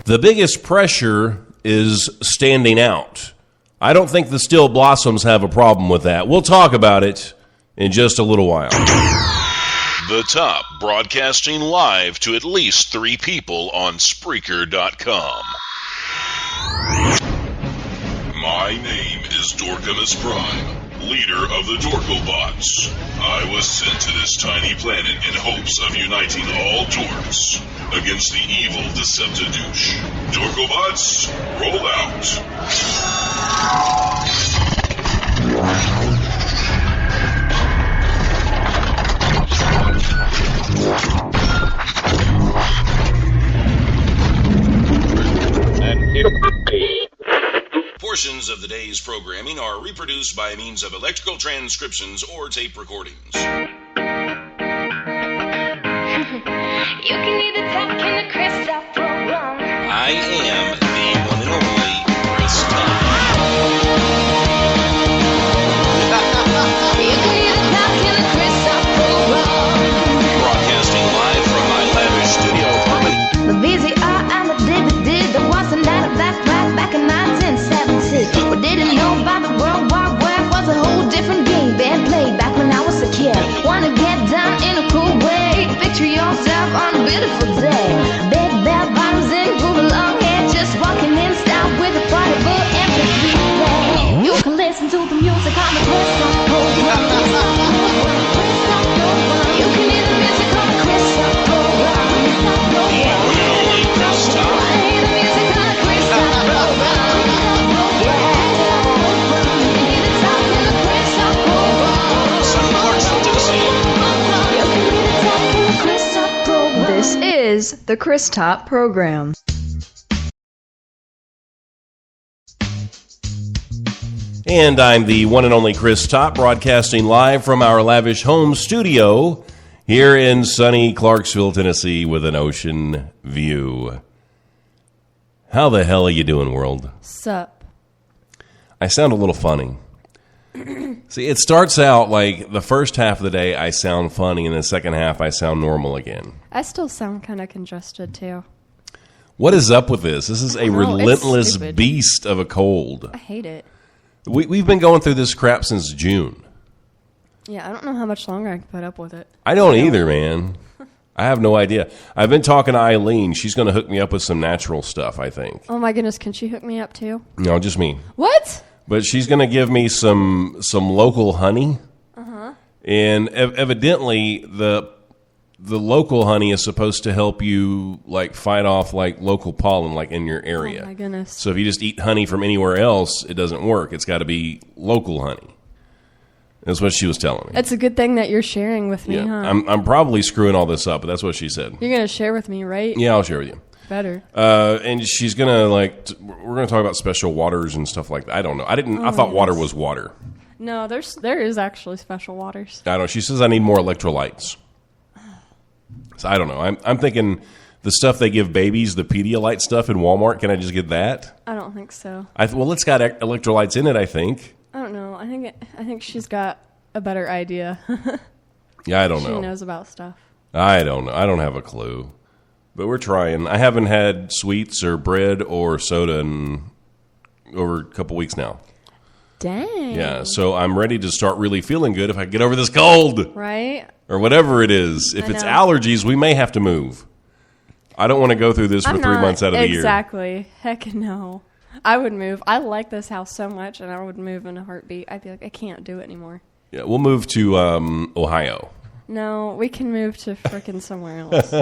The biggest pressure is standing out. I don't think the Still Blossoms have a problem with that. We'll talk about it in just a little while. The Top, broadcasting live to at least 3 people on Spreaker.com. My name is Dorkamus Prime, leader of the Dorkobots. I was sent to this tiny planet in hopes of uniting all dorks against the evil Deceptadouche. Dorkobots, roll out. Portions of the day's programming are reproduced by means of electrical transcriptions or tape recordings. You can either talk in the Chris Top program. I am the one and only Chris Top. You can either talk in the Chris Top program. Broadcasting live from my lavish studio apartment. The VCR and the DVD, there was a night of that right back in 1970. We didn't know about the World War Web was a whole different game being played back when I was a kid. Wanna get down in a cool way, picture yourself on a beautiful day. Big bell bottoms and groovy long hair, just walking in style with a party full MP3 play. You can listen to the music on the Chris Top program. You can hear the music on the Chris Top program. This is the Chris Top program. And I'm the one and only Chris Top, broadcasting live from our lavish home studio here in sunny Clarksville, Tennessee, with an ocean view. How the hell are you doing, world? Sup? I sound a little funny. See, it starts out like the first half of the day I sound funny, and the second half I sound normal again. I still sound kind of congested, too. What is up with this? This is a relentless stupid. beast of a cold. I hate it. We've been going through this crap since June. Yeah, I don't know how much longer I can put up with it. I don't either, man. I have no idea. I've been talking to Eileen. She's going to hook me up with some natural stuff, I think. Oh my goodness, can she hook me up too? No, just me. What? But she's going to give me some local honey. Uh-huh. And evidently the local honey is supposed to help you like fight off like local pollen like in your area. Oh my goodness. So if you just eat honey from anywhere else, it doesn't work. It's got to be local honey. That's what she was telling me. It's a good thing that you're sharing with me, huh? I'm probably screwing all this up, but that's what she said. You're going to share with me, right? Yeah, I'll share with you. Better. And she's gonna we're gonna talk about special waters and stuff like that. I don't know. I thought water was water. No, there is actually special waters. I don't know. She says I need more electrolytes. So I don't know. I'm thinking the stuff they give babies, the Pedialyte stuff in Walmart. Can I just get that? I don't think so. Well, it's got electrolytes in it, I think. I don't know. I think she's got a better idea. Yeah, I don't know. She knows about stuff. I don't know. I don't have a clue. But we're trying. I haven't had sweets or bread or soda in over a couple weeks now. Dang. Yeah, so I'm ready to start really feeling good if I get over this cold. Right? Or whatever it is. If it's allergies, we may have to move. I don't want to go through this for 3 months out of the year. Exactly. Heck no. I would move. I like this house so much, and I would move in a heartbeat. I'd be like, I can't do it anymore. Yeah, we'll move to Ohio. No, we can move to frickin' somewhere else.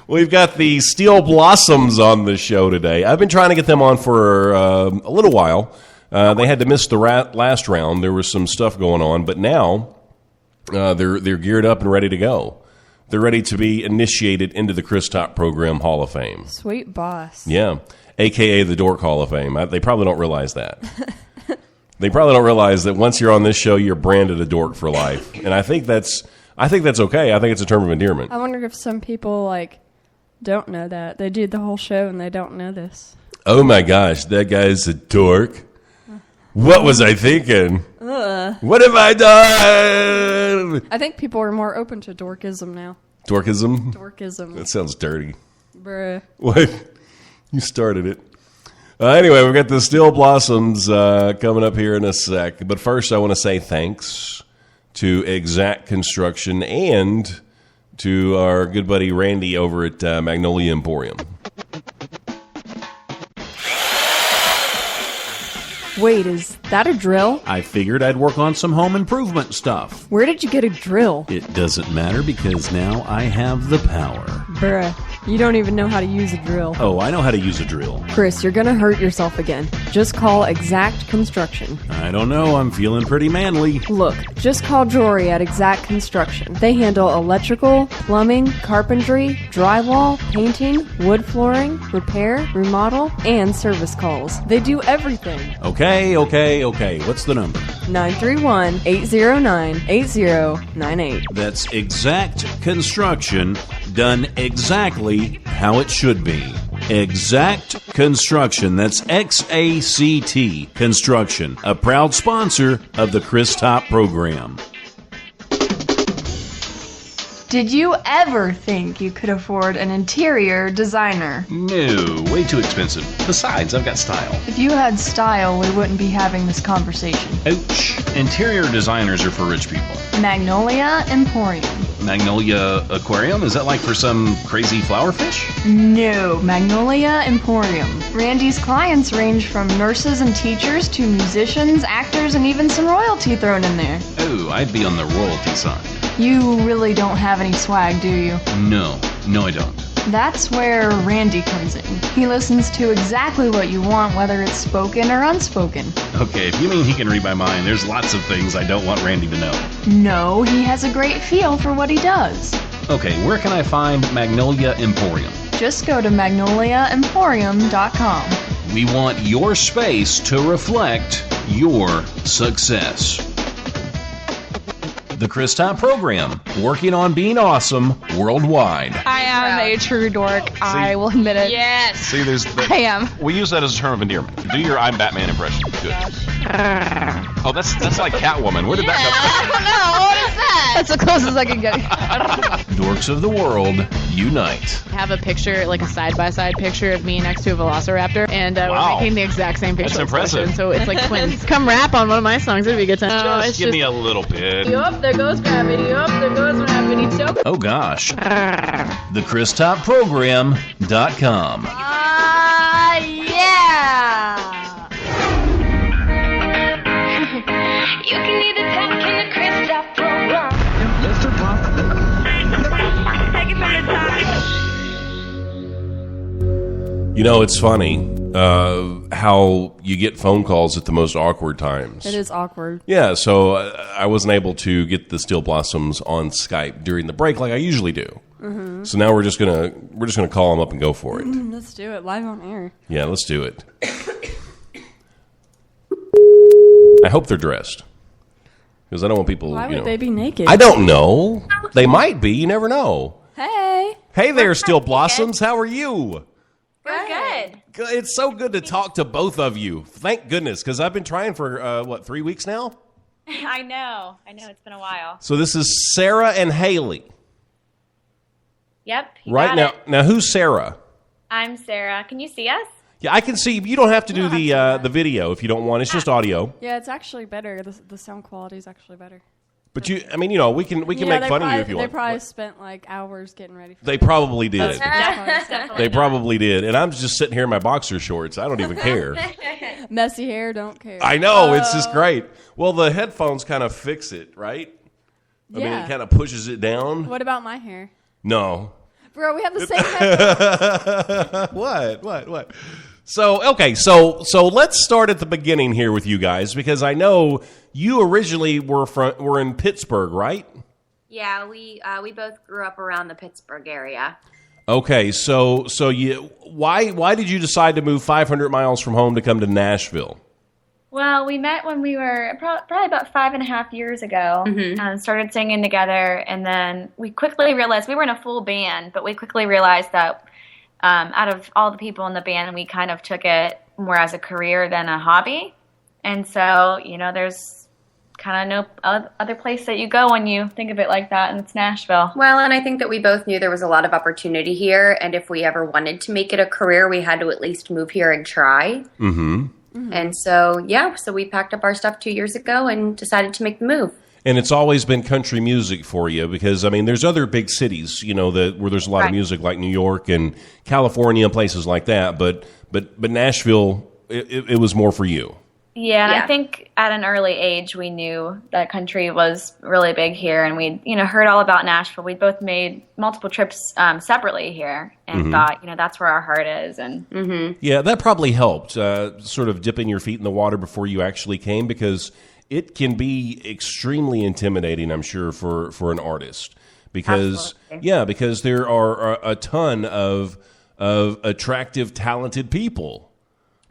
We've got the Steel Blossoms on the show today. I've been trying to get them on for a little while. They had to miss the last round. There was some stuff going on, but now they're geared up and ready to go. They're ready to be initiated into the Chris Top Program Hall of Fame. Sweet boss. Yeah, a.k.a. the Dork Hall of Fame. They probably don't realize that. They probably don't realize that once you're on this show, you're branded a dork for life. And I think that's okay. I think it's a term of endearment. I wonder if some people don't know that. They do the whole show and they don't know this. Oh my gosh, that guy's a dork. What was I thinking? What have I done? I think people are more open to dorkism now. Dorkism? Dorkism. That sounds dirty. Bruh. What? You started it. Anyway, we've got the Still Blossoms coming up here in a sec. But first, I want to say thanks to Exact Construction and to our good buddy Randy over at Magnolia Emporium. Wait, is that a drill? I figured I'd work on some home improvement stuff. Where did you get a drill? It doesn't matter because now I have the power. Bruh, you don't even know how to use a drill. Oh, I know how to use a drill. Chris, you're gonna hurt yourself again. Just call Exact Construction. I don't know, I'm feeling pretty manly. Look, just call Jory at Exact Construction. They handle electrical, plumbing, carpentry, drywall, painting, wood flooring, repair, remodel, and service calls. They do everything. Okay. What's the number? 931-809-8098. That's Exact Construction, done exactly how it should be. Exact Construction, that's XACT Construction, a proud sponsor of the Chris Top program. Did you ever think you could afford an interior designer? No, way too expensive. Besides, I've got style. If you had style, we wouldn't be having this conversation. Ouch. Interior designers are for rich people. Magnolia Emporium. Magnolia Aquarium? Is that like for some crazy flower fish? No, Magnolia Emporium. Randy's clients range from nurses and teachers to musicians, actors, and even some royalty thrown in there. Oh, I'd be on the royalty side. You really don't have any swag, do you? No, I don't. That's where Randy comes in. He listens to exactly what you want, whether it's spoken or unspoken. Okay, if you mean he can read my mind, there's lots of things I don't want Randy to know. No, he has a great feel for what he does. Okay, where can I find Magnolia Emporium? Just go to magnoliaemporium.com. We want your space to reflect your success. The Chris Top program, working on being awesome worldwide. I am a true dork. I will admit it. Yes. See, I am. We use that as a term of endearment. Do your I'm Batman impression. Good. Oh, that's like Catwoman. Where did that I don't know. What is that? That's the closest I can get. Dorks of the world, unite. I have a picture, like a side-by-side picture of me next to a velociraptor, and Wow. we're making the exact same facial That's impressive. expression, so it's like twins. Come rap on one of my songs. It'd be a good time. Just give me a little bit. Yup, there goes gravity. Yup, there goes gravity. Choke. Oh gosh. TheChrisTopProgram.com. Yeah! You can either talk in the Chris Top program. Take it from the top. You know, it's funny how you get phone calls at the most awkward times. It is awkward. Yeah, so I wasn't able to get the Still Blossoms on Skype during the break like I usually do. Mm-hmm. So now we're just gonna call them up and go for it. Let's do it live on air. Yeah, let's do it. I hope they're dressed because I don't want people. Why would they be naked? I don't know. They might be. You never know. Hey. Hey there, Still Blossoms. How are you? We're good. It's so good to talk to both of you. Thank goodness, because I've been trying for, 3 weeks now? I know. It's been a while. So this is Sara and Hayley. Yep. Right now. Now, who's Sara? I'm Sarah. Can you see us? Yeah, I can see. You don't have to do the video if you don't want. It's just audio. Yeah, it's actually better. The sound quality is actually better. But we can make fun of you if you want. They probably spent like hours getting ready for They probably did. Definitely. They probably did. And I'm just sitting here in my boxer shorts. I don't even care. Messy hair, don't care. I know. It's just great. Well, the headphones kind of fix it, right? I mean, it kind of pushes it down. What about my hair? No. Bro, we have the same headphones. What? So, okay, so let's start at the beginning here with you guys, because I know you originally were in Pittsburgh, right? Yeah, we both grew up around the Pittsburgh area. Okay, so why did you decide to move 500 miles from home to come to Nashville? Well, we met when we were probably about 5.5 years ago, and started singing together, and then we quickly realized we were in a full band, but we quickly realized that out of all the people in the band, we kind of took it more as a career than a hobby. And so, there's kind of no other place that you go when you think of it like that, and it's Nashville. Well, and I think that we both knew there was a lot of opportunity here, and if we ever wanted to make it a career, we had to at least move here and try. And so, so we packed up our stuff 2 years ago and decided to make the move. And it's always been country music for you because, I mean, there's other big cities, you know, where there's a lot of music like New York and California and places like that. But Nashville, it was more for you. Yeah, and I think at an early age we knew that country was really big here, and we'd heard all about Nashville. We'd both made multiple trips separately here, and thought that's where our heart is. And yeah, that probably helped, sort of dipping your feet in the water before you actually came, because it can be extremely intimidating, I'm sure, for an artist, because because there are a ton of attractive, talented people.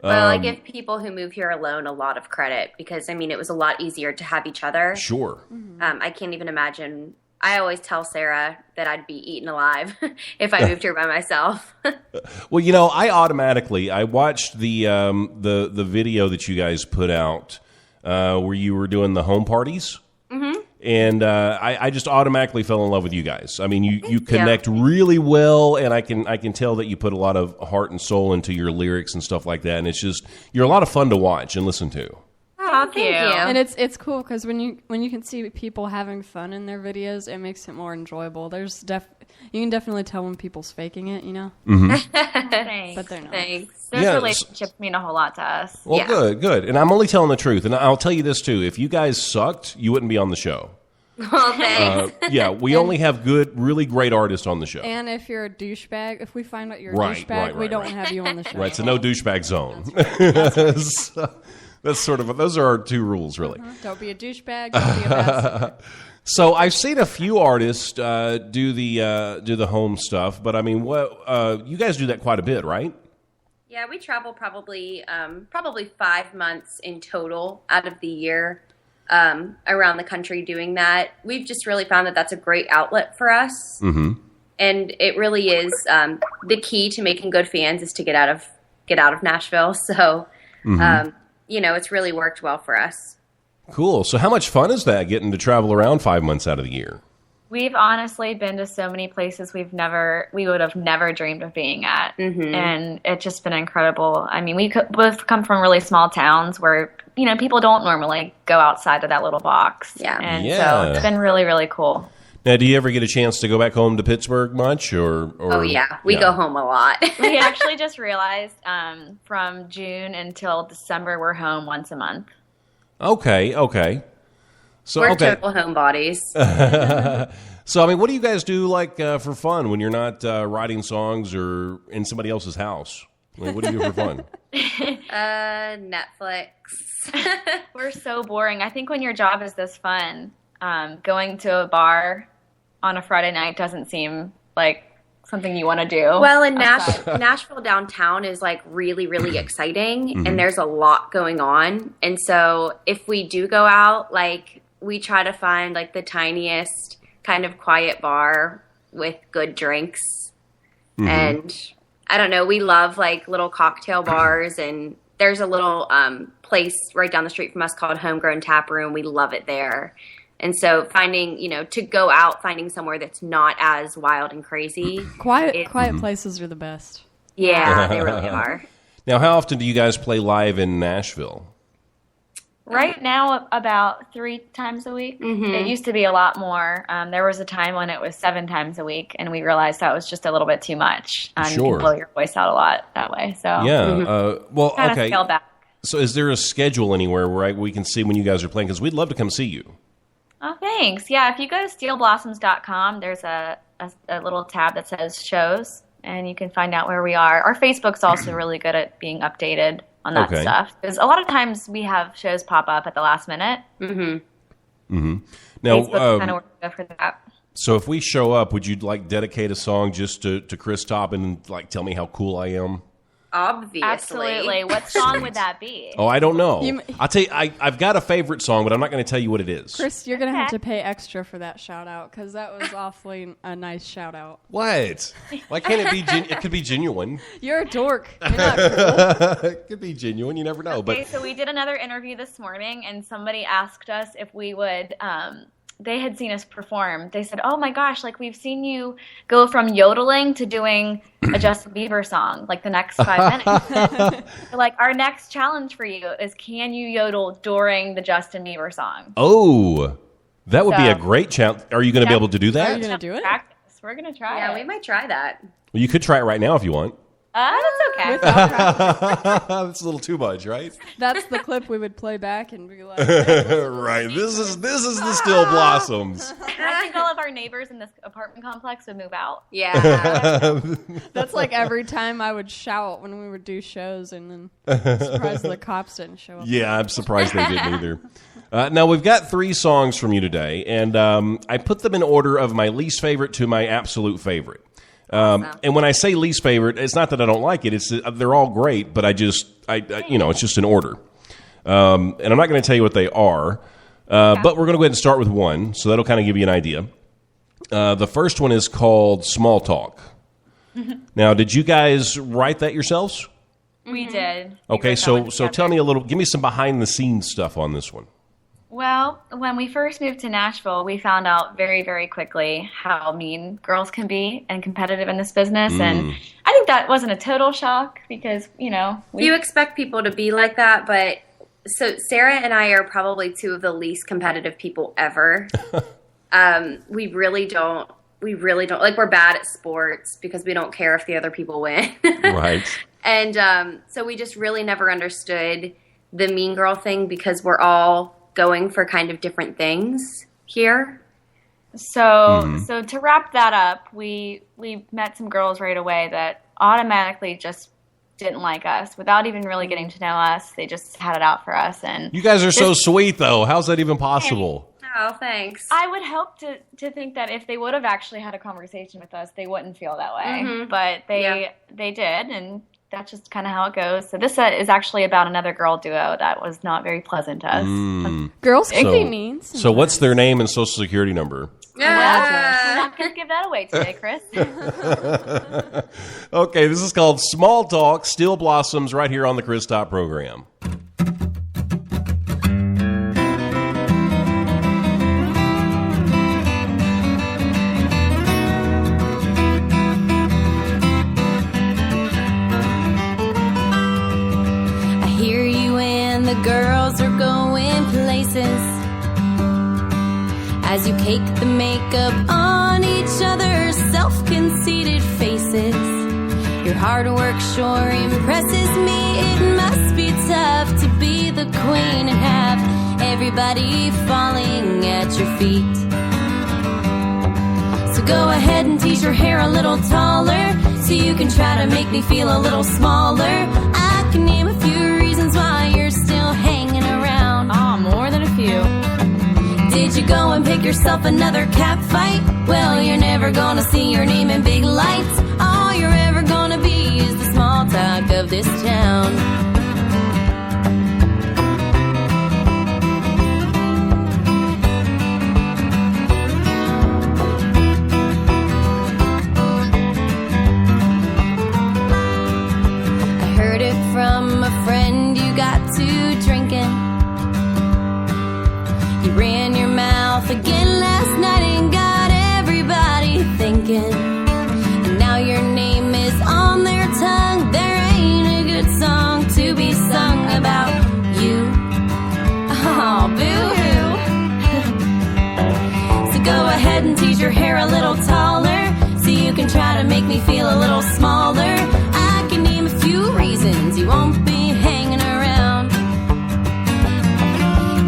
Well, I give people who move here alone a lot of credit because, I mean, it was a lot easier to have each other. Sure. I can't even imagine. I always tell Sarah that I'd be eaten alive if I moved here by myself. Well, I watched the video that you guys put out where you were doing the home parties. And I just automatically fell in love with you guys. I mean, you connect really well, and I can tell that you put a lot of heart and soul into your lyrics and stuff like that. And it's just, you're a lot of fun to watch and listen to. Oh, thank you. And it's cool because when you can see people having fun in their videos, it makes it more enjoyable. You can definitely tell when people's faking it, Thanks. But they're not. Thanks. Those relationships mean a whole lot to us. Well, good. And I'm only telling the truth. And I'll tell you this, too. If you guys sucked, you wouldn't be on the show. Well, thanks. We only have good, really great artists on the show. And if you're a douchebag, if we find out you're a douchebag, we don't have you on the show. Right, so no douchebag zone. That's sort of, those are our two rules, really. Don't be a douchebag, don't be a bastard. So I've seen a few artists do the home stuff, but I mean, you guys do that quite a bit, right? Yeah, we travel probably 5 months in total out of the year around the country doing that. We've just really found that that's a great outlet for us, and it really is the key to making good fans is to get out of Nashville. So, it's really worked well for us. Cool. So how much fun is that, getting to travel around 5 months out of the year? We've honestly been to so many places we would have never dreamed of being at. And it's just been incredible. I mean, we both come from really small towns where, people don't normally go outside of that little box. So it's been really, really cool. Now, do you ever get a chance to go back home to Pittsburgh much? Or oh, yeah. We go home a lot. We actually just realized from June until December, we're home once a month. Okay. So, we're total homebodies. So, I mean, what do you guys do for fun when you're not writing songs or in somebody else's house? I mean, what do you do for fun? Netflix. We're so boring. I think when your job is this fun, going to a bar on a Friday night doesn't seem like something you want to do. Well, and Nashville downtown is really, really exciting, and there's a lot going on. And so if we do go out, we try to find the tiniest kind of quiet bar with good drinks. And I don't know, we love little cocktail bars, and there's a little place right down the street from us called Homegrown Tap Room. We love it there. And so finding, to go out, finding somewhere that's not as wild and crazy. Quiet places are the best. Yeah, they really are. Now, how often do you guys play live in Nashville? Right now, about 3 times a week. It used to be a lot more. There was a time when it was 7 times a week, and we realized that was just a little bit too much. You can blow your voice out a lot that way. So kind of scale back. So is there a schedule anywhere where we can see when you guys are playing? Because we'd love to come see you. Oh, thanks. Yeah, if you go to steelblossoms.com, there's a little tab that says shows, and you can find out where we are. Our Facebook's also really good at being updated on that stuff. Because a lot of times we have shows pop up at the last minute. Now, Facebook's kind of where we go for that. So if we show up, would you dedicate a song just to Chris Toppin and tell me how cool I am? Obviously. Absolutely. What song would that be? Oh, I don't know. I'll tell you, I've got a favorite song, but I'm not going to tell you what it is. Chris, you're going to have to pay extra for that shout-out, because that was awfully a nice shout-out. What? Why can't it be? It could be genuine. You're a dork. You're not cool. It could be genuine. You never know. Okay, But so we did another interview this morning, and somebody asked us if we would. They had seen us perform. They said, "Oh my gosh, like we've seen you go from yodeling to doing a Justin Bieber song, like the next 5 minutes." So, like our next challenge for you is, can you yodel during the Justin Bieber song? oh, that would be a great challenge. Are you going to be able to do Are that? you going to do it? Practice. We're gonna try. Yeah, it. we might try that. Well, you could try it right now if you want. That's okay. That's a little too much, right? That's the clip we would play back and be like, Right. This is the Still Blossoms. I think all of our neighbors in this apartment complex would move out. Yeah. that's like every time I would shout when we would do shows, and then surprised the cops didn't show up. Yeah, I'm surprised they didn't either. Now, we've got 3 songs from you today, and I put them in order of my least favorite to my absolute favorite. And when I say least favorite, it's not that I don't like it. It's they're all great, but I it's just an order. And I'm not going to tell you what they are, but we're going to go ahead and start with one, so that'll kind of give you an idea. The first one is called Small Talk. Now, did you guys write that yourselves? We did. Okay, so tell me give me some behind the scenes stuff on this one. Well, when we first moved to Nashville, we found out very, very quickly how mean girls can be and competitive in this business. And I think that wasn't a total shock because, you expect people to be like that, but so Sarah and I are probably 2 of the least competitive people ever. We really don't, like, we're bad at sports because we don't care if the other people win. Right. And so we just really never understood the mean girl thing because we're all going for kind of different things here. So to wrap that up, we met some girls right away that automatically just didn't like us without even really getting to know us. They just had it out for us. And you guys are so sweet, though. How's that even possible? Oh, thanks. I would hope to think that if they would have actually had a conversation with us, they wouldn't feel that way. But they did, and that's just kind of how it goes. So this is actually about another girl duo that was not very pleasant to us. Girls can be mean. So what's their name and social security number? Well, we're not going to give that away today, Chris. Okay, this is called Small Talk, Still Blossoms, right here on the Chris Top program. Girls are going places as you cake the makeup on each other's self-conceited faces. Your hard work sure impresses me. It must be tough to be the queen and have everybody falling at your feet. So go ahead and tease your hair a little taller so you can try to make me feel a little smaller. I can name a few reasons why you're still hanging around. Oh, more than a few. Did you go and pick yourself another cat fight? Well, you're never gonna see your name in big lights. All you're ever gonna be is the small talk of this town. From a friend you got to drinking. You ran your mouth again last night and got everybody thinking. And now your name is on their tongue. There ain't a good song to be sung about you. Oh, boo-hoo. So go ahead and tease your hair a little taller so you can try to make me feel a little smaller. I can name a few reasons you won't be hanging around.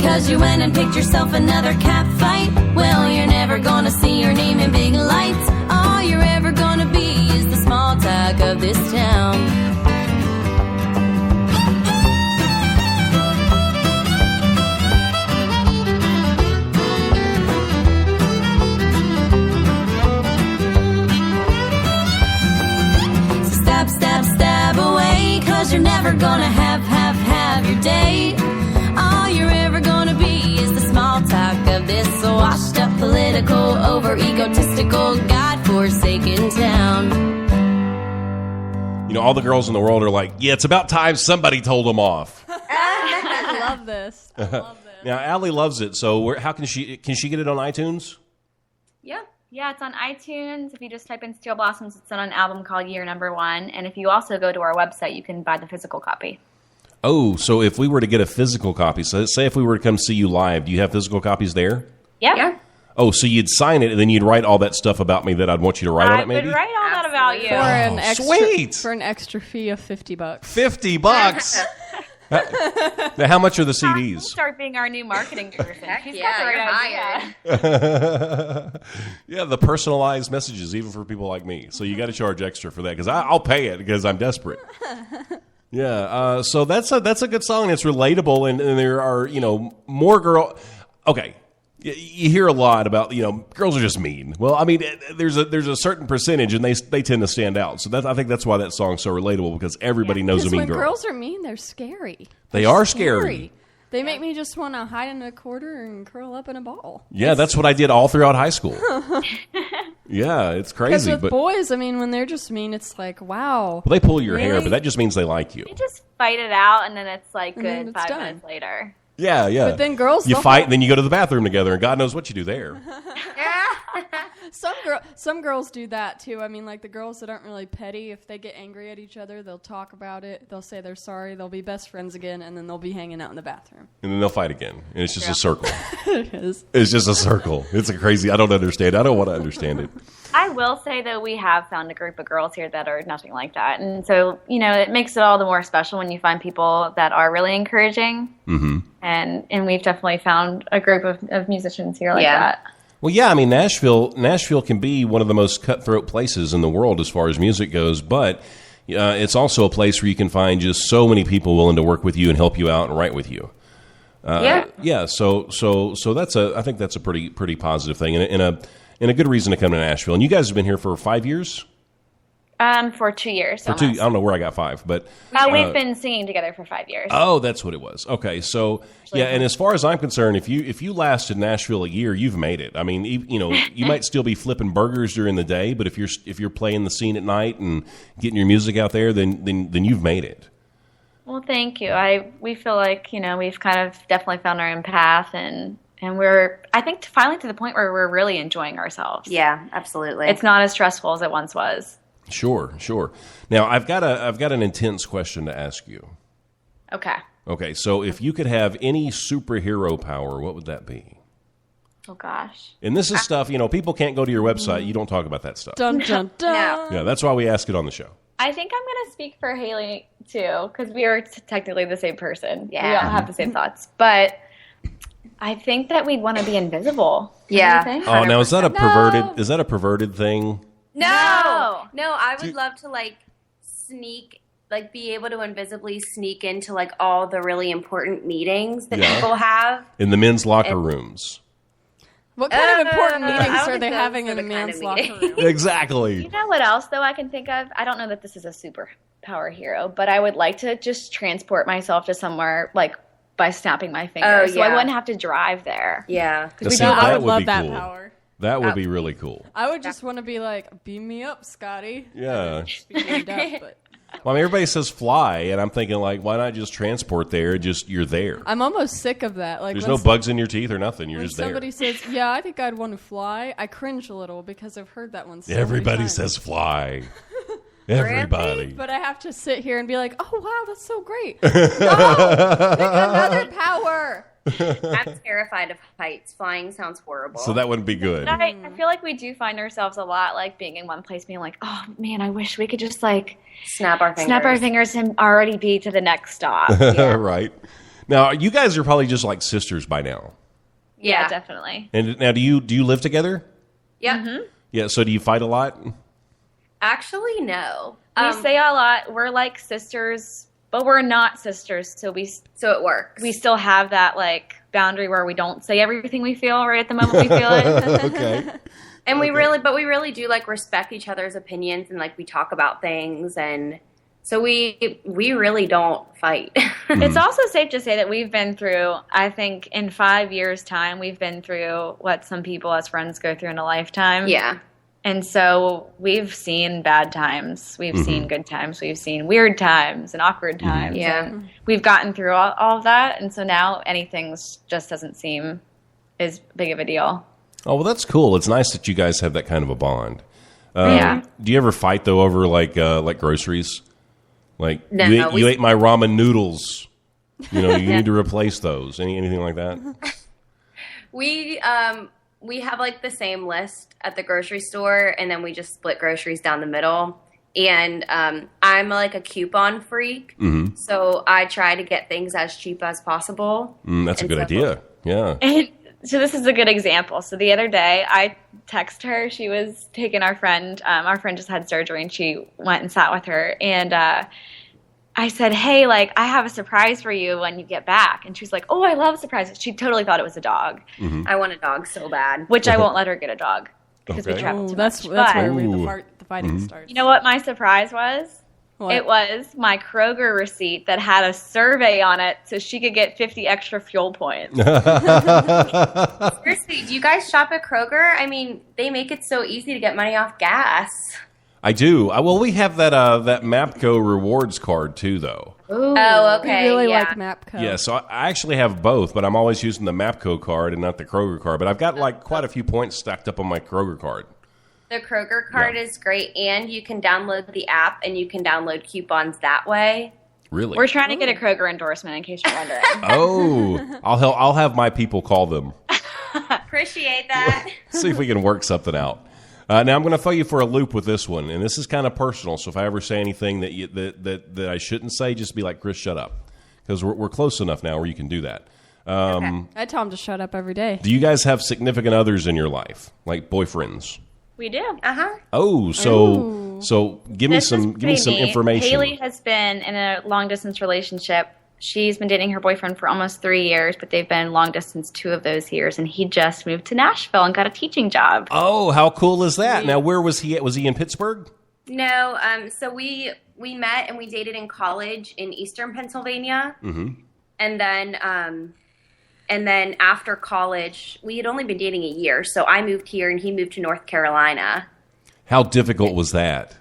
Cause you went and picked yourself another cat fight. Well, you're never gonna see your name in big lights. All you're ever gonna be is the small talk of this town. Stab away, you're never gonna have your day. All you're ever gonna be is the small talk of this washed up, political, over egotistical, God-forsaken town. You know, all the girls in the world are like, yeah, it's about time somebody told them off. I love this. Now, Allie loves it. So how can she get it on iTunes? Yeah, it's on iTunes. If you just type in Steel Blossoms, it's on an album called Year Number One. And if you also go to our website, you can buy the physical copy. Oh, so if we were to get a physical copy, so say if we were to come see you live, do you have physical copies there? Yeah. Oh, so you'd sign it, and then you'd write all that stuff about me that I'd want you to write on it, maybe? I would write all that about you. Sweet! For an extra fee of $50. $50? Now, how much are the CDs? We'll start being our new marketing person. She's yeah, got the right you're idea. Yeah, the personalized messages, even for people like me. So you got to charge extra for that, because I'll pay it because I'm desperate. Yeah, so that's a good song. It's relatable, and there are, more girl. Okay, you hear a lot about, girls are just mean. Well, I mean, there's a certain percentage, and they tend to stand out. So I think that's why that song's so relatable, because everybody knows a mean when girl. Girls are mean, they're scary. They are scary. They make me just want to hide in a corner and curl up in a ball. Yeah, that's what I did all throughout high school. Yeah, it's crazy. Because with boys, I mean, when they're just mean, it's like, wow. Well, they pull your hair, but that just means they like you. You just fight it out, and then it's like good it's 5 done. minutes later. Yeah. But then girls, you fight, and then you go to the bathroom together, and God knows what you do there. Some girls do that too. I mean, like the girls that aren't really petty, if they get angry at each other, they'll talk about it. They'll say they're sorry. They'll be best friends again, and then they'll be hanging out in the bathroom. And then they'll fight again, and it's just a circle. It is. It's just a circle. It's a crazy. I don't understand. I don't want to understand it. I will say, though, we have found a group of girls here that are nothing like that. And so, it makes it all the more special when you find people that are really encouraging. Mm-hmm. And we've definitely found a group of musicians here like that. Well, yeah, I mean, Nashville can be one of the most cutthroat places in the world as far as music goes, but it's also a place where you can find just so many people willing to work with you and help you out and write with you. Yeah. So I think that's a pretty positive thing, and a good reason to come to Nashville. And you guys have been here for 5 years? For 2 years. I don't know where I got 5, but we've been singing together for 5 years. Oh, that's what it was. Okay, so yeah, and as far as I'm concerned, if you last in Nashville a year, you've made it. I mean, you might still be flipping burgers during the day, but if you're playing the scene at night and getting your music out there, then you've made it. Well, thank you. We feel like we've kind of definitely found our own path, and we're, I think, finally to the point where we're really enjoying ourselves. Yeah, absolutely. It's not as stressful as it once was. Sure. Now, I've got an intense question to ask you. Okay, so if you could have any superhero power, what would that be? Oh, gosh. And this is stuff, people can't go to your website. You don't talk about that stuff. Dun, dun, dun. No. Yeah, that's why we ask it on the show. I think I'm going to speak for Hayley, too, because we are technically the same person. Yeah. We all have the same thoughts. But I think that we'd want to be invisible. Yeah. Oh, now is that a perverted thing? No, I would love to be able to invisibly sneak into all the really important meetings that people have in the men's locker rooms. What kind of important meetings are they having in the men's locker room? Exactly. You know what else, though, I can think of? I don't know that this is a superpower hero, but I would like to just transport myself to somewhere, by snapping my fingers. So I wouldn't have to drive there. Yeah. I would love that power. That would be really cool. I would just want to be like, beam me up, Scotty. Yeah. But Well, I mean, everybody says fly, and I'm thinking, why not just transport there? Just you're there. I'm almost sick of that. There's no bugs in your teeth or nothing. You're just there. Somebody says, yeah, I think I'd want to fly. I cringe a little because I've heard that one so Everybody many times. says fly. Everybody. But I have to sit here and be like, oh, wow, that's so great. No, pick another power. I'm terrified of heights. Flying sounds horrible. So that wouldn't be good. I feel like we do find ourselves a lot being in one place, being like, oh man, I wish we could just snap our fingers and already be to the next stop. Yeah. Right. Now, you guys are probably just like sisters by now. Yeah, definitely. And now, do you live together? Yeah. Mm-hmm. Yeah. So do you fight a lot? Actually, no. We say a lot. We're like sisters. But we're not sisters, so it works. We still have that boundary where we don't say everything we feel right at the moment we feel it. Okay. And we really do respect each other's opinions, and we talk about things, and So we really don't fight. It's also safe to say that we've been through, I think in 5 years' time, we've been through what some people as friends go through in a lifetime. Yeah. And so we've seen bad times. We've seen good times. We've seen weird times and awkward times. Yeah. And we've gotten through all of that. And so now anything just doesn't seem as big of a deal. Oh, well, that's cool. It's nice that you guys have that kind of a bond. Yeah. Do you ever fight, though, over, like groceries? Like, No, you ate my ramen noodles. You know, you need to replace those. Anything like that? We have like the same list at the grocery store, and then we just split groceries down the middle. And I'm like a coupon freak, so I try to get things as cheap as possible. That's a good idea. Yeah. And so this is a good example. So the other day I text her. She was taking our friend just had surgery, and she went and sat with her. And I said, hey, like, I have a surprise for you when you get back. And she was like, oh, I love surprises. She totally thought it was a dog. I want a dog so bad. Which I won't let her get a dog because we travel too that's much. that's But where the fighting starts. you know what my surprise was? What? It was my Kroger receipt that had a survey on it so she could get 50 extra fuel points. Seriously, do you guys shop at Kroger? I mean, they make it so easy to get money off gas. I do. Well, we have that MAPCO rewards card, too, though. Ooh. Oh, okay. We really yeah. like MAPCO. Yeah, so I actually have both, but I'm always using the MAPCO card and not the Kroger card. But I've got, like, quite a few points stacked up on my Kroger card. The Kroger card is great, and you can download the app, and you can download coupons that way. Really? We're trying to get a Kroger endorsement, in case you're wondering. Oh, I'll have my people call them. Appreciate that. See if we can work something out. Now I'm going to throw you for a loop with this one, and this is kind of personal. So if I ever say anything that I shouldn't say, just be like, Chris, shut up, because we're close enough now where you can do that. I tell him to shut up every day. Do you guys have significant others in your life, like boyfriends? We do. Oh, so give me some information. Hayley has been in a long distance relationship. She's been dating her boyfriend for almost 3 years, but they've been long distance 2 of those years, and he just moved to Nashville and got a teaching job. Oh, how cool is that? Now, where was he at? Was he in Pittsburgh? No, so we met and we dated in college in Eastern Pennsylvania. And then after college, we had only been dating a year, so I moved here and he moved to North Carolina. How difficult was that?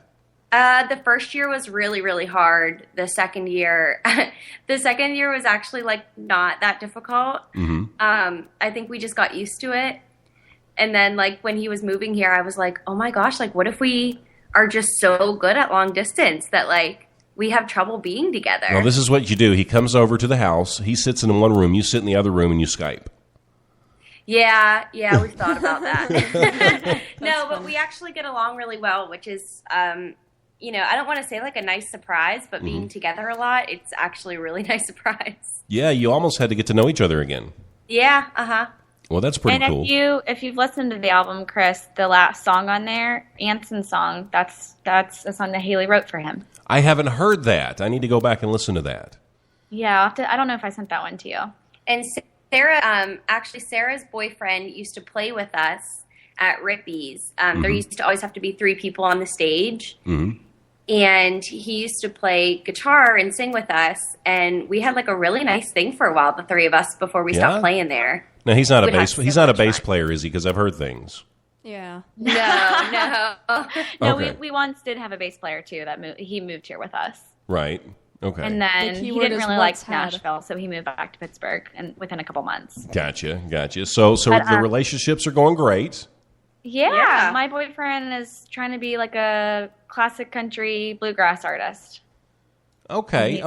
The first year was really, really hard. The second year was actually like not that difficult. I think we just got used to it. And then like when he was moving here, I was like, oh my gosh, like what if we are just so good at long distance that like we have trouble being together? Well, this is what you do. He comes over to the house. He sits in one room. You sit in the other room and you Skype. Yeah, we've thought about that. No, but we actually get along really well, which is, I don't want to say like a nice surprise, but being together a lot, it's actually a really nice surprise. Yeah, you almost had to get to know each other again. Yeah, Well, that's pretty cool. And if you've listened to the album, Chris, the last song on there, Anson's song, that's a song that Hayley wrote for him. I haven't heard that. I need to go back and listen to that. Yeah, I don't know if I sent that one to you. And Sarah, Sarah's boyfriend used to play with us at Rippy's. There used to always have to be 3 people on the stage. And he used to play guitar and sing with us. And we had like a really nice thing for a while, the 3 of us, before we stopped playing there. No, he's not a bass player, is he? Because I've heard things. Yeah. No, Okay. we once did have a bass player too he moved here with us. Right. Okay. And then The he keyword didn't is really once like had. Nashville, so he moved back to Pittsburgh and within a couple months. Gotcha. So the relationships are going great. Yeah, my boyfriend is trying to be like a classic country bluegrass artist. Okay.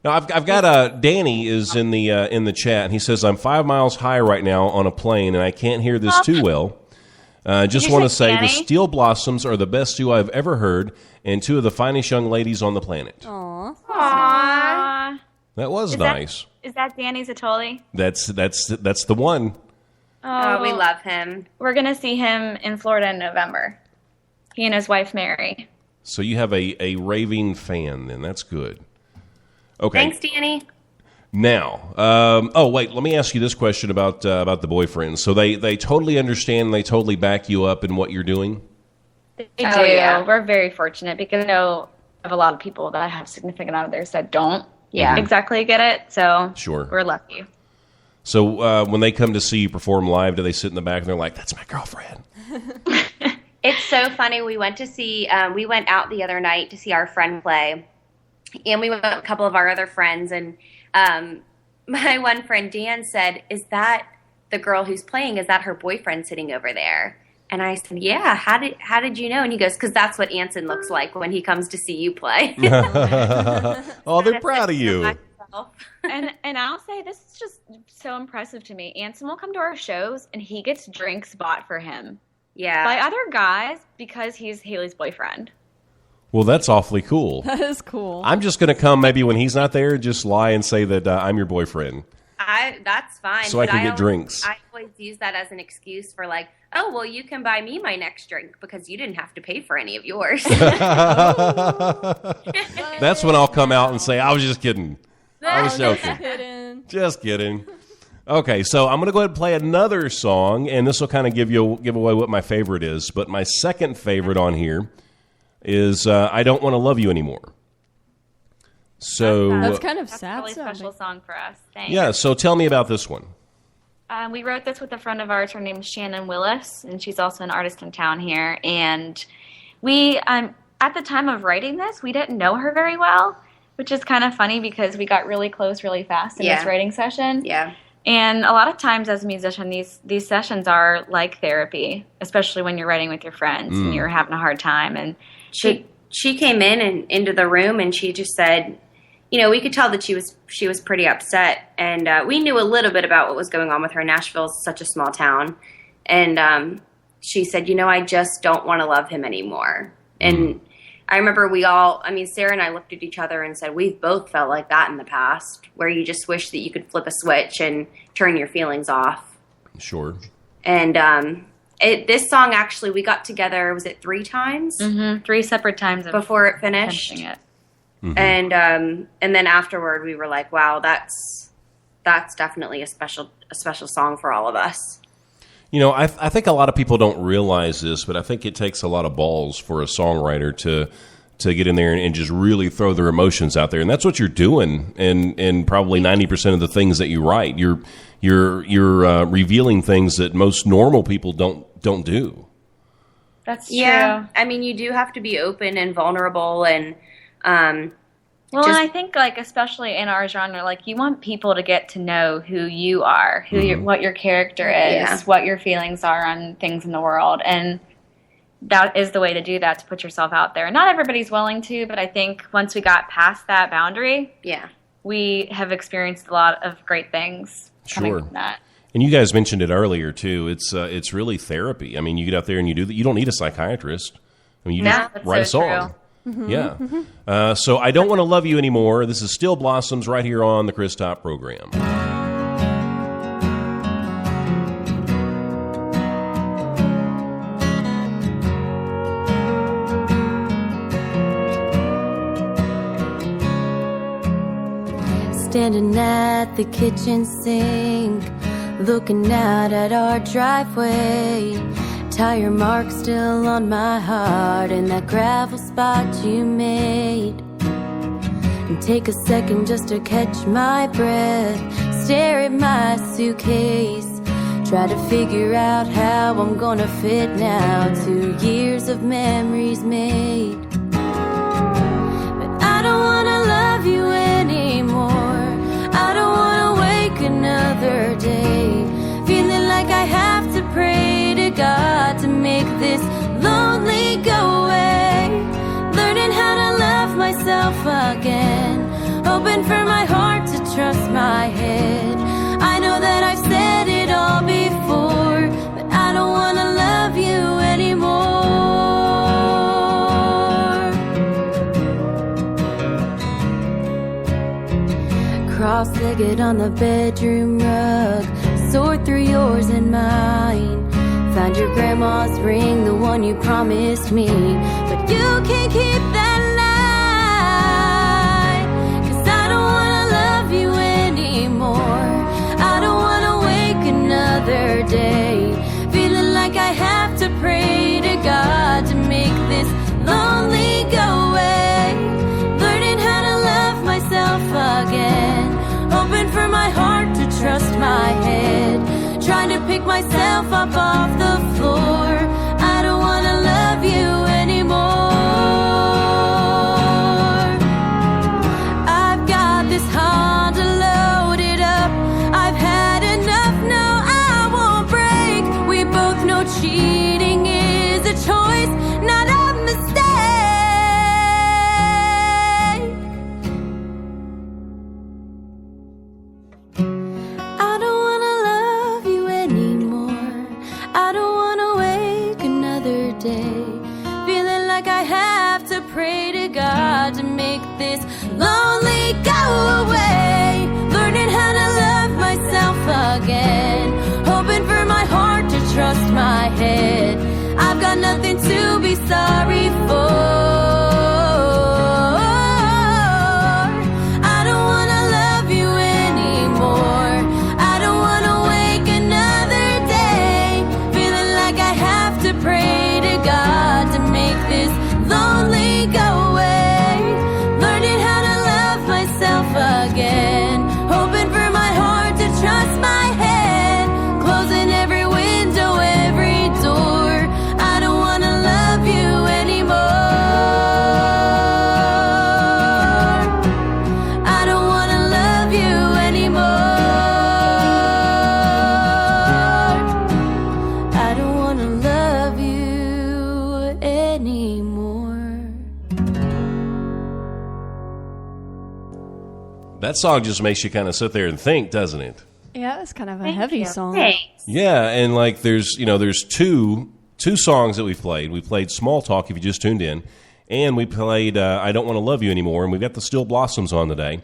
Now I've got Danny is in the chat, and he says I'm 5 miles high right now on a plane, and I can't hear this too well. Just want to say the Steel Blossoms are the best duo I've ever heard, and 2 of the finest young ladies on the planet. Aww. That was nice. Is that Danny Zatoli? That's the one. Oh, we love him. We're going to see him in Florida in November. He and his wife, Mary. So you have a raving fan, then. That's good. Okay. Thanks, Danny. Now, let me ask you this question about the boyfriends. So they totally understand, they totally back you up in what you're doing? They do. Yeah. We're very fortunate because have a lot of people that have significant others that don't exactly get it. So we're lucky. So when they come to see you perform live, do they sit in the back and they're like, "That's my girlfriend"? It's so funny. We went out the other night to see our friend play, and we went with a couple of our other friends, and my one friend Dan said, "Is that the girl who's playing? Is that her boyfriend sitting over there?" And I said, "Yeah, how did you know?" And he goes, "Because that's what Anson looks like when he comes to see you play." Oh, they're proud of you. And I'll say this is just so impressive to me. Anson will come to our shows and he gets drinks bought for him. Yeah. By other guys because he's Hayley's boyfriend. Well, that's awfully cool. That is cool. I'm just going to come maybe when he's not there, just lie and say that I'm your boyfriend. That's fine. So I can get drinks. I always use that as an excuse for like, oh, well, you can buy me my next drink because you didn't have to pay for any of yours. That's when I'll come out and say, I was just kidding. I was joking. Just kidding. Okay, so I'm going to go ahead and play another song, and this will kind of give away what my favorite is. But my second favorite on here is I Don't Want to Love You Anymore. So that's kind of sad. That's a really special song for us. Thanks. Yeah, so tell me about this one. We wrote this with a friend of ours. Her name is Shannon Willis, and she's also an artist in town here. And we, at the time of writing this, we didn't know her very well, which is kind of funny because we got really close really fast in this writing session. Yeah. And a lot of times as a musician, these sessions are like therapy, especially when you're writing with your friends and you're having a hard time. And she came in and into the room and she just said, you know, we could tell that she was pretty upset, and we knew a little bit about what was going on with her. Nashville's such a small town, and she said, you know, I just don't want to love him anymore. And I remember Sarah and I looked at each other and said, we've both felt like that in the past, where you just wish that you could flip a switch and turn your feelings off. Sure. And this song, actually, we got together, was it 3 times? Mm-hmm. 3 separate times before it finished. It. Mm-hmm. And then afterward, we were like, wow, that's definitely a special song for all of us. You know, I think a lot of people don't realize this, but I think it takes a lot of balls for a songwriter to get in there and just really throw their emotions out there, and that's what you're doing. And probably 90% of the things that you write, you're revealing things that most normal people don't do. That's true. Yeah, I mean, you do have to be open and vulnerable, and and I think, like, especially in our genre, like, you want people to get to know who you are, what your character is, what your feelings are on things in the world, and that is the way to do that, to put yourself out there. Not everybody's willing to, but I think once we got past that boundary, we have experienced a lot of great things coming from that. And you guys mentioned it earlier too. It's really therapy. I mean, you get out there and you do that. You don't need a psychiatrist. I mean, you just write a song. True. Mm-hmm. Yeah. So I Don't Want to Love You Anymore. This is Still Blossoms right here on the Chris Top program. Standing at the kitchen sink, looking out at our driveway. Tire marks still on my heart in that gravel spot you made. And take a second just to catch my breath, stare at my suitcase, try to figure out how I'm gonna fit now. 2 years of memories made. But I don't wanna love you anymore. I don't wanna wake another day feeling like I have to pray to God to make this lonely go away. Learning how to love myself again, hoping for my heart to trust my head. I know that I've said it all before, but I don't want to love you anymore. Cross-legged on the bedroom rug, sort through yours and mine. Found your grandma's ring, the one you promised me, but you can't keep that lie. 'Cause I don't wanna love you anymore. I don't wanna wake another day feeling like I have to pray to God to make this lonely go away. pick myself up off the floor. I don't wanna love you anymore. I've got this Honda loaded up. I've had enough, now I won't break. We both know cheating is a choice, not a mistake. I don't wanna love you anymore. I don't wanna wake another day feeling like I have to pray to God to make this lonely go away. Learning how to love myself again, hoping for my heart to trust my head. I've got nothing to be sorry for. I don't wanna love you anymore. I don't wanna wake another day feeling like I have to pray to God to make this lonely go away. Learning how to love myself again, hoping for my heart to trust my head. Closing every window, every door. I don't wanna love you anymore. I don't wanna love you anymore. I don't wanna love you anymore. That song just makes you kind of sit there and think, doesn't it? Yeah, it's kind of a heavy song. Yeah, and like there's two songs that we played. We played Small Talk if you just tuned in, and we played I Don't Want to Love You Anymore, and we've got the Still Blossoms on today.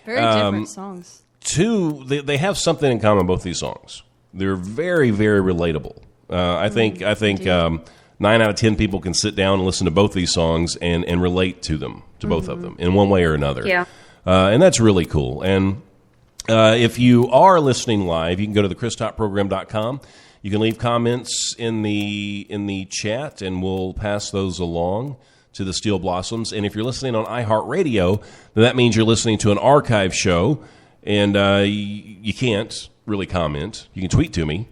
Very different songs. They have something in common, both these songs. They're very, very relatable. I think 9 out of 10 people can sit down and listen to both these songs and relate to them, to both of them, in one way or another. Yeah. And that's really cool. And if you are listening live, you can go to thechris.program.com. You can leave comments in the chat, and we'll pass those along to the Steel Blossoms. And if you're listening on iHeartRadio, then that means you're listening to an archive show, and you can't really comment. You can tweet to me.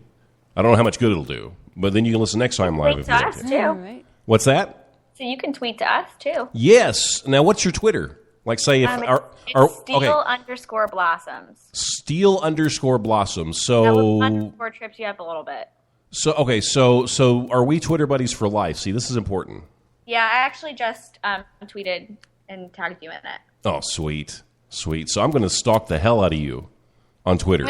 I don't know how much good it'll do, but then you can listen next time live. Tweet to us, too. What's that? So you can tweet to us, too. Yes. Now, what's your Twitter? Like, say if it's Steel_Blossoms. Steel_Blossoms. So That was underscore trips you up a little bit. So okay, so are we Twitter buddies for life? See, this is important. Yeah, I actually just tweeted and tagged you in it. Oh, sweet. So I'm going to stalk the hell out of you on Twitter.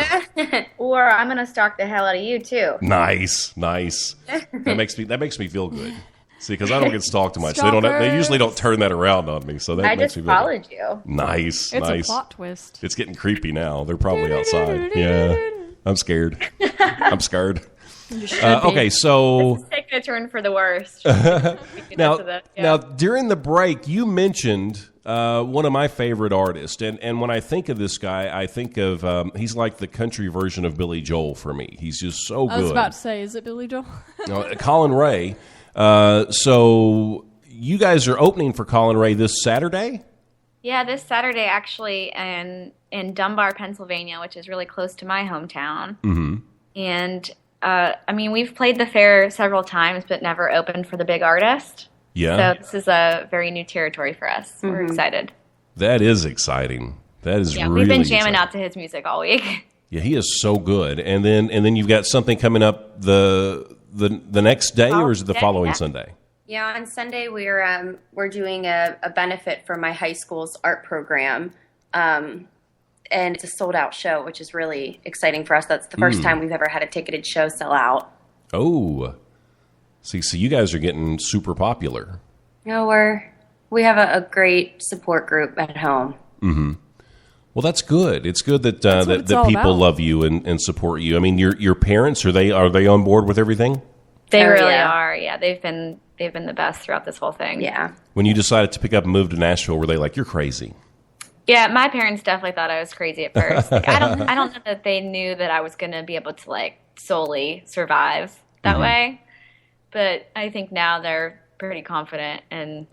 Or I'm going to stalk the hell out of you too. Nice. That makes me feel good. See, because I don't get stalked too much. They usually don't turn that around on me. So that I makes just me feel followed you. Nice. It's a plot twist. It's getting creepy now. They're probably outside. Yeah, I'm scared. Okay, so it's taking a turn for the worst. now during the break, you mentioned one of my favorite artists, and when I think of this guy, I think of he's like the country version of Billy Joel for me. He's just so good. I was about to say, is it Billy Joel? Colin Ray. So you guys are opening for Colin Ray this Saturday? Yeah, this Saturday actually in Dunbar, Pennsylvania, which is really close to my hometown. Mm-hmm. And we've played the fair several times, but never opened for the big artist. Yeah. So this is a very new territory for us. Mm-hmm. We're excited. That is exciting. That is really we've been jamming exciting. out to his music all week. Yeah, he is so good. And then you've got something coming up the next day, or is it the following Sunday? Yeah, on Sunday we're doing a benefit for my high school's art program, and it's a sold out show, which is really exciting for us. That's the first time we've ever had a ticketed show sell out. Oh, see, so you guys are getting super popular. No, we have a great support group at home. Mm-hmm. Well, that's good. It's good that people love you and support you. I mean, your parents, are they on board with everything? They really are. Yeah, they've been the best throughout this whole thing. Yeah. When you decided to pick up and move to Nashville, were they like, "You're crazy"? Yeah, my parents definitely thought I was crazy at first. Like, I don't know that they knew that I was going to be able to like solely survive that way. But I think now they're pretty confident and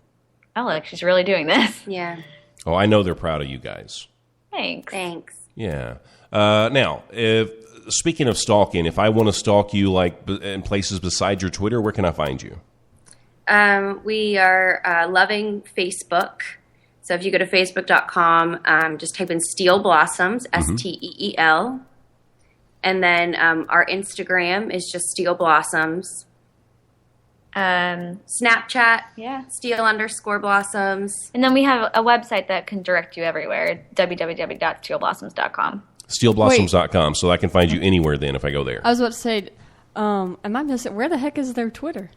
she's really doing this. Yeah. Oh, I know they're proud of you guys. Thanks. Yeah. Now, speaking of stalking, if I want to stalk you like in places besides your Twitter, where can I find you? We are loving Facebook. So if you go to facebook.com, just type in Steel Blossoms, Steel. And then our Instagram is just Steel Blossoms. Snapchat, Steel_Blossoms. And then we have a website that can direct you everywhere, www.steelblossoms.com. Steelblossoms.com, so I can find you anywhere then if I go there. I was about to say, am I missing? Where the heck is their Twitter?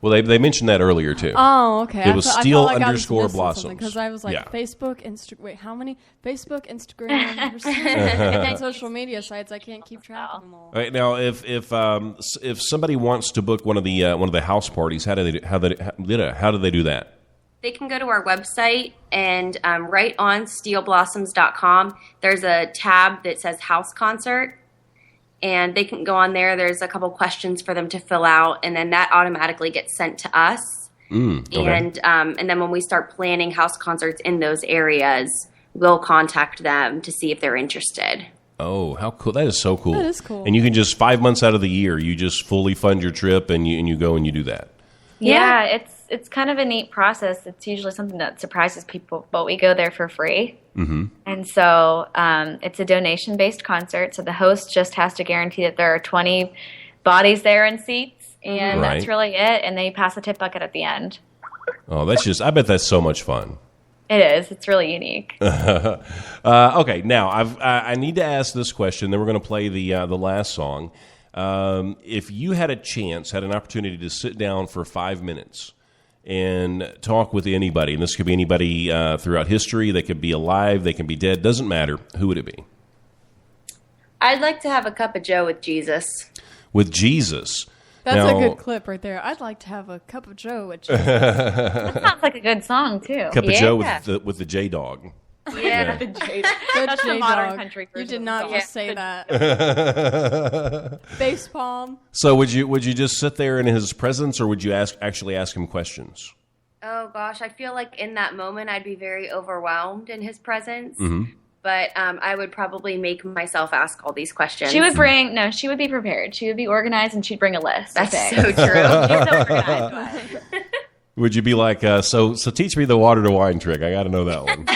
Well, they mentioned that earlier, too. Oh, okay. It was Steel_Blossoms. Because I was like, Facebook, Wait, how many? Facebook, Instagram, and social media sites. I can't keep track of them all. All right, now, if somebody wants to book one of the house parties, how do they do that? They can go to our website and right on steelblossoms.com, there's a tab that says House Concert. And they can go on there. There's a couple questions for them to fill out, and then that automatically gets sent to us. Okay. And then when we start planning house concerts in those areas, we'll contact them to see if they're interested. Oh, how cool. That is so cool. That is cool. And you can just 5 months out of the year, you just fully fund your trip and you go and you do that. Yeah, it's kind of a neat process. It's usually something that surprises people, but we go there for free. Mm-hmm. And so it's a donation-based concert, so the host just has to guarantee that there are 20 bodies there in seats, and that's really it, and they pass a tip bucket at the end. Oh, I bet that's so much fun. It is. It's really unique. Okay, now I need to ask this question, then we're going to play the last song. If you had an opportunity to sit down for 5 minutes and talk with anybody, and this could be anybody throughout history, they could be alive, they can be dead, doesn't matter, who would it be? I'd like to have a cup of joe with Jesus. With Jesus? That's a good clip right there. I'd like to have a cup of joe with Jesus. That sounds like a good song, too. Cup of joe with the J-Dog. Yeah, the J. That's the modern country version. You did not just say that. Face palm. So would you just sit there in his presence, or would you actually ask him questions? Oh gosh, I feel like in that moment I'd be very overwhelmed in his presence. Mm-hmm. But I would probably make myself ask all these questions. She would be prepared. She would be organized, and she'd bring a list. That's so true. She's so organized. Would you be like, so teach me the water to wine trick? I got to know that one.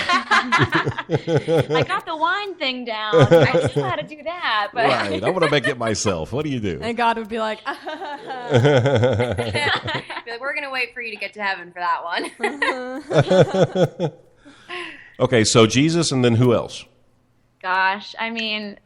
I got the wine thing down. I just know how to do that. But. Right. I want to make it myself. What do you do? And God would be like, we're going to wait for you to get to heaven for that one. Okay, so Jesus, and then who else? Gosh, I mean,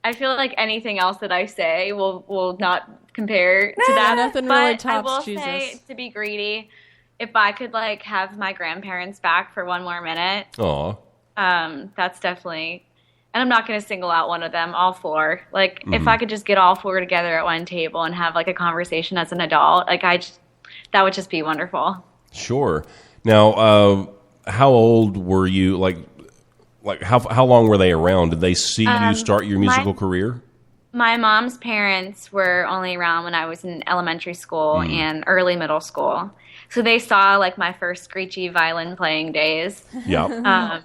I feel like anything else that I say will not compare to that. Nothing but really tops I will Jesus. say, to be greedy, if I could have my grandparents back for one more minute. Aw. That's definitely, and I'm not going to single out one of them, all four. If I could just get all four together at one table and have a conversation as an adult, that would just be wonderful. Sure. Now, how old were you? How long were they around? Did they see you start your musical career? My mom's parents were only around when I was in elementary school and early middle school. So they saw my first screechy violin playing days. Yeah.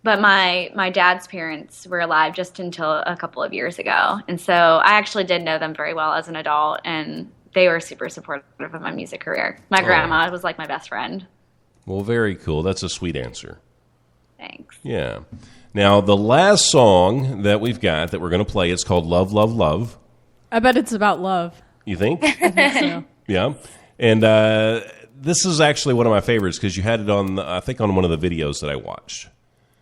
But my dad's parents were alive just until a couple of years ago. And so I actually did know them very well as an adult, and they were super supportive of my music career. My grandma was my best friend. Well, very cool. That's a sweet answer. Thanks. Yeah. Now, the last song that we've got that we're going to play, it's called Love, Love, Love. I bet it's about love. You think? I think so. Yeah. And this is actually one of my favorites because you had it on, I think, on one of the videos that I watched.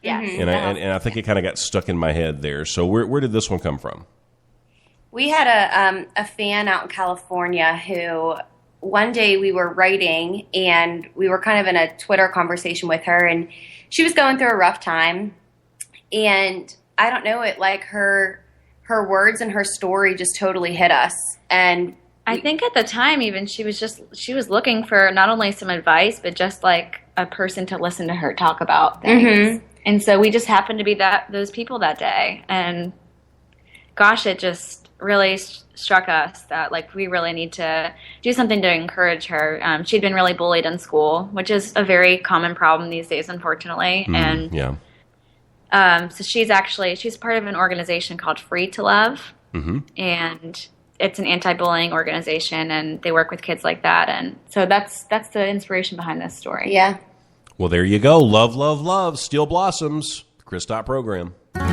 Yeah. And I think it kind of got stuck in my head there. So where did this one come from? We had a fan out in California who one day we were writing and we were kind of in a Twitter conversation with her, and she was going through a rough time. And I don't know, her words and her story just totally hit us. And I think at the time even she was looking for not only some advice, but just a person to listen to her talk about things. Mm-hmm. And so we just happened to be those people that day. And gosh, it just really struck us that we really need to do something to encourage her. She'd been really bullied in school, which is a very common problem these days, unfortunately. And yeah. So she's part of an organization called Free to Love, and it's an anti-bullying organization, and they work with kids like that. And so that's the inspiration behind this story. Yeah. Well, there you go. Love, love, love. Steel Blossoms. Chris Dot program. There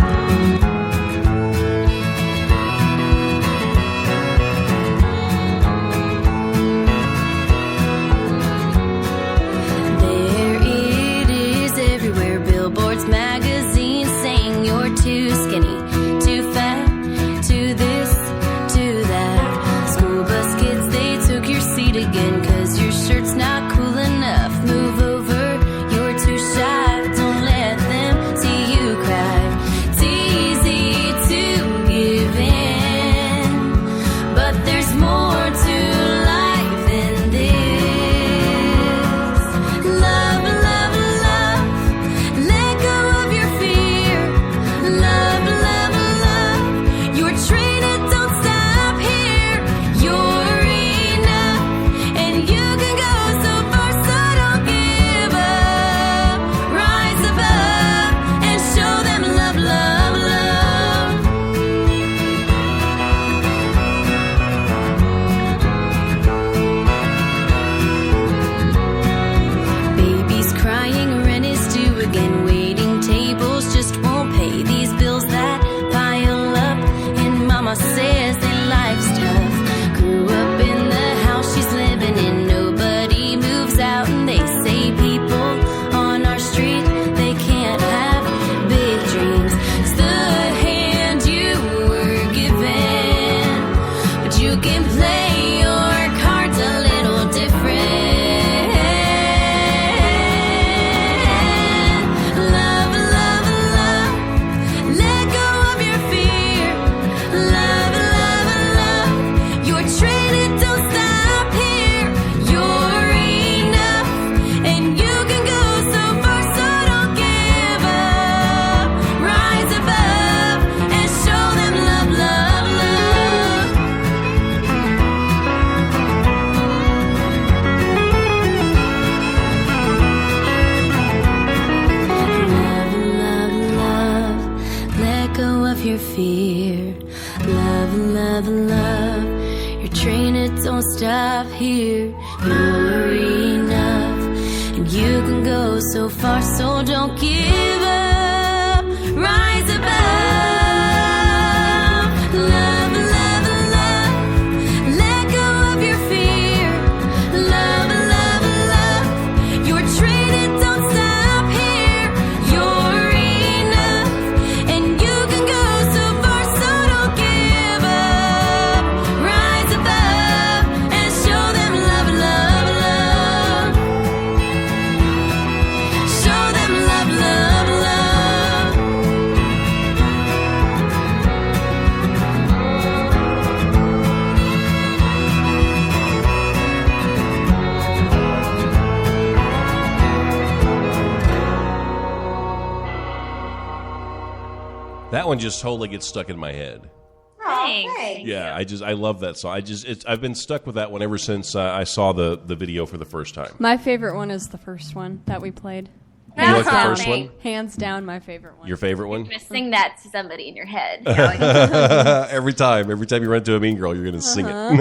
it is everywhere. Billboards, magazines saying you're too skinny, too fat, too this, too that. School bus kids, they took your seat again 'cause your shirt's not cool enough. Move over, you're too shy. Don't let them see you cry. It's easy to give in, but there's more to life than this. Love, love, love. Let go of your fear. Love, love, love. Your train, it don't stop here. You're enough, and you can go so far, so don't give up. Rise above and show them love, love, love. Babies crying, rent is due again. Waiting tables just won't pay these bills that pile up. And mama says that life's tough. Grew up in the house she's living in. Nobody moves out, and they say people on our street, they can't have big dreams. It's the hand you were given, but you can play your cards a little different. Love, love, love. Let go of your fear. Love, love, love. Your train, it don't stop here. You're enough, and you can go so far, so don't give up. Rise above and show them love, love, love. Love, love, love. Let go of your fear. Love, love, love. Your train, it don't stop here. You're enough, and you can go so far, so don't give up. Rise above. Love, love, love. Let go of your fear. Love, love, love. Your train, it don't stop here. You're enough, and you can go so far, so don't give up. Rise above and show them love, love, love. Show them love, love, love. That one just totally gets stuck in my head. Thanks. Yeah, I love that song. I've been stuck with that one ever since I saw the video for the first time. My favorite one is the first one that we played. You like the first one? Hands down, my favorite one. Your favorite one? You're going to sing that to somebody in your head. Every time you run into a mean girl, you're going to sing it. I'm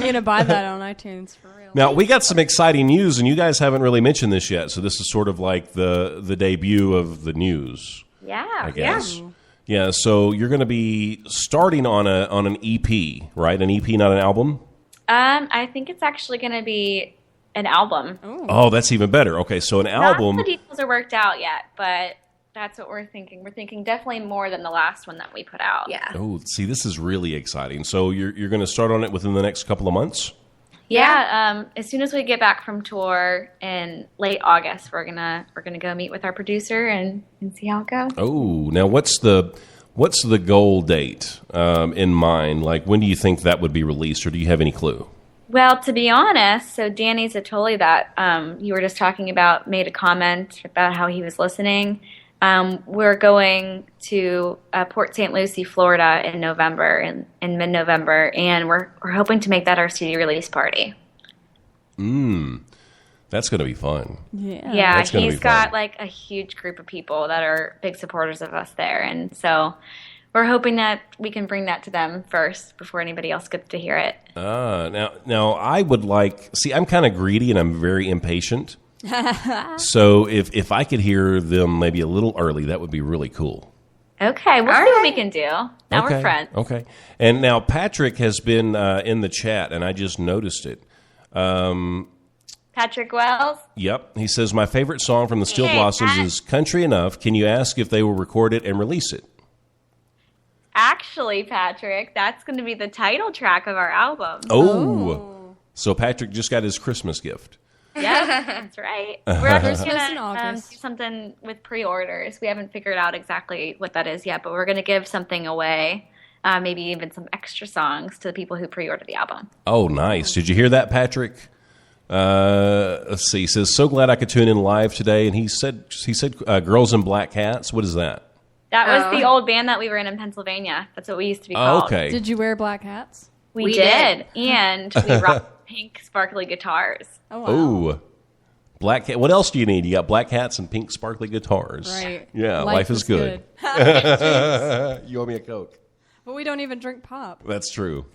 going to buy that on iTunes for real. Now, we got some exciting news, and you guys haven't really mentioned this yet, so this is sort of like the debut of the news, Yeah. I guess. Yeah, so you're going to be starting on an EP, right? An EP, not an album? I think it's actually going to be an album. Oh, that's even better. Okay, so an album. Not the details are worked out yet, but that's what we're thinking. We're thinking definitely more than the last one that we put out. Yeah. Oh, see, this is really exciting. So you're going to start on it within the next couple of months? Yeah. As soon as we get back from tour in late August, we're gonna go meet with our producer and see how it goes. Oh, now what's the goal date in mind? Like, when do you think that would be released, or do you have any clue? Well, to be honest, so Danny Zatoli that you were just talking about made a comment about how he was listening. We're going to Port St. Lucie, Florida in November, in mid-November, and we're hoping to make that our CD release party. That's going to be fun. Yeah, he's got like a huge group of people that are big supporters of us there. And so we're hoping that we can bring that to them first before anybody else gets to hear it. Now I would I'm kind of greedy and I'm very impatient. So if I could hear them maybe a little early, that would be really cool. Okay, we'll see what we can do. Now we're friends. Okay. And now Patrick has been in the chat, and I just noticed it. Patrick Wells? Yep. He says, my favorite song from the Steel Blossoms is Country Enough. Can you ask if they will record it and release it? Actually, Patrick, that's going to be the title track of our album. Oh. So Patrick just got his Christmas gift. Yeah, that's right. We're actually going to do something with pre-orders. We haven't figured out exactly what that is yet, but we're going to give something away, maybe even some extra songs to the people who pre-order the album. Oh, nice. Did you hear that, Patrick? Let's see. He says, so glad I could tune in live today. And he said, Girls in Black Hats. What is that? That was the old band that we were in Pennsylvania. That's what we used to be called. Okay. Did you wear black hats? We did. And we rocked pink sparkly guitars. Oh, wow. Ooh. Black hat. What else do you need? You got black hats and pink sparkly guitars. Right. Yeah, life is good. You owe me a Coke. But we don't even drink pop. That's true.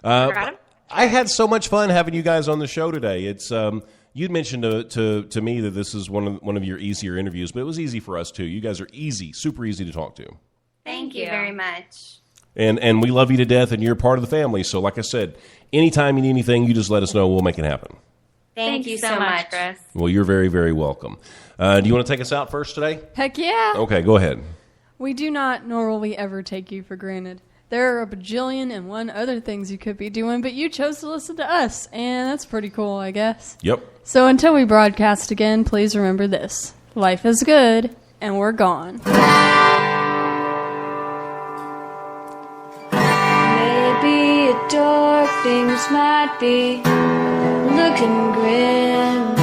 I had so much fun having you guys on the show today. It's you'd mentioned to me that this is one of your easier interviews, but it was easy for us too. You guys are easy, super easy to talk to. Thank you very much. And we love you to death, and you're part of the family. So, like I said, anytime you need anything, you just let us know. We'll make it happen. Thank you so much, Chris. Well, you're very, very welcome. Do you want to take us out first today? Heck yeah. Okay, go ahead. We do not, nor will we ever take you for granted. There are a bajillion and one other things you could be doing, but you chose to listen to us, and that's pretty cool, I guess. Yep. So until we broadcast again, please remember this. Life is good, and we're gone. Maybe a dark things might be looking grim.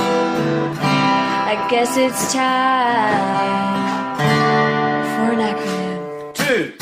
I guess it's time for an acronym. 2